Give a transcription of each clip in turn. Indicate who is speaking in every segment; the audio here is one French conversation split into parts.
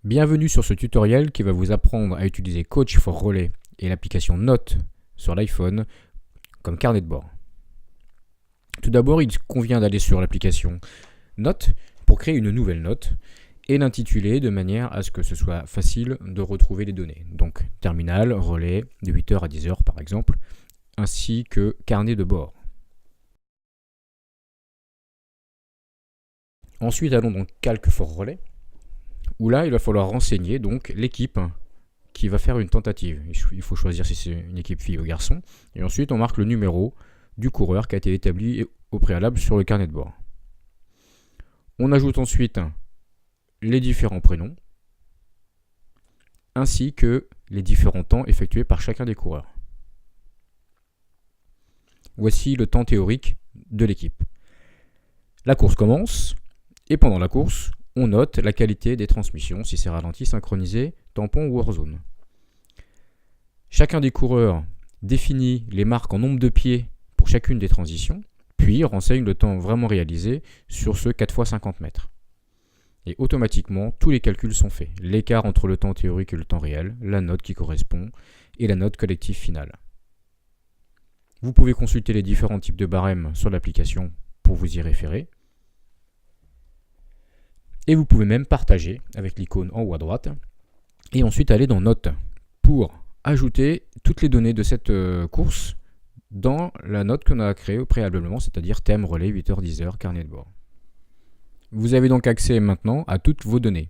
Speaker 1: Bienvenue sur ce tutoriel qui va vous apprendre à utiliser Coach for Relay et l'application Notes sur l'iPhone comme carnet de bord. Tout d'abord, il convient d'aller sur l'application Notes pour créer une nouvelle note et l'intituler de manière à ce que ce soit facile de retrouver les données. Donc terminal, relais, de 8h à 10h par exemple, ainsi que carnet de bord. Ensuite, allons dans Calc for Relais, où là, il va falloir renseigner donc l'équipe qui va faire une tentative. Il faut choisir si c'est une équipe fille ou garçon. Et ensuite, on marque le numéro du coureur qui a été établi au préalable sur le carnet de bord. On ajoute ensuite les différents prénoms, ainsi que les différents temps effectués par chacun des coureurs. Voici le temps théorique de l'équipe. La course commence, et pendant la course, on note la qualité des transmissions, si c'est ralenti, synchronisé, tampon ou hors zone. Chacun des coureurs définit les marques en nombre de pieds pour chacune des transitions, puis renseigne le temps vraiment réalisé sur ce 4 x 50 mètres. Et automatiquement, tous les calculs sont faits. L'écart entre le temps théorique et le temps réel, la note qui correspond et la note collective finale. Vous pouvez consulter les différents types de barèmes sur l'application pour vous y référer. Et vous pouvez même partager avec l'icône en haut à droite et ensuite aller dans Notes pour ajouter toutes les données de cette course dans la note qu'on a créée préalablement, c'est-à-dire thème, relais, 8h, 10h, carnet de bord. Vous avez donc accès maintenant à toutes vos données.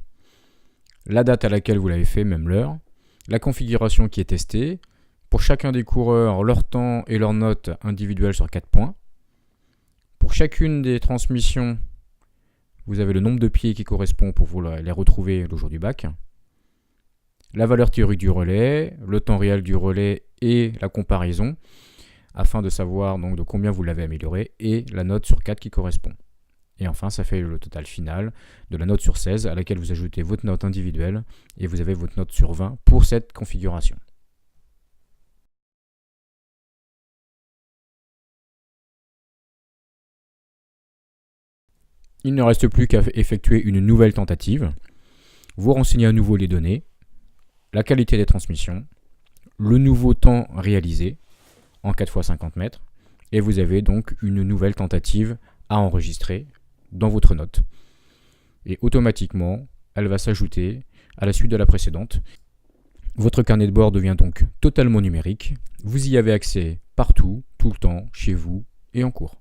Speaker 1: La date à laquelle vous l'avez fait, même l'heure, la configuration qui est testée, pour chacun des coureurs, leur temps et leur note individuelle sur 4 points. Pour chacune des transmissions, vous avez le nombre de pieds qui correspond pour vous les retrouver le jour du bac. La valeur théorique du relais, le temps réel du relais et la comparaison, afin de savoir donc de combien vous l'avez amélioré, et la note sur 4 qui correspond. Et enfin, ça fait le total final de la note sur 16 à laquelle vous ajoutez votre note individuelle et vous avez votre note sur 20 pour cette configuration. Il ne reste plus qu'à effectuer une nouvelle tentative. Vous renseignez à nouveau les données, la qualité des transmissions, le nouveau temps réalisé en 4 x 50 mètres et vous avez donc une nouvelle tentative à enregistrer dans votre note. Et automatiquement, elle va s'ajouter à la suite de la précédente. Votre carnet de bord devient donc totalement numérique. Vous y avez accès partout, tout le temps, chez vous et en cours.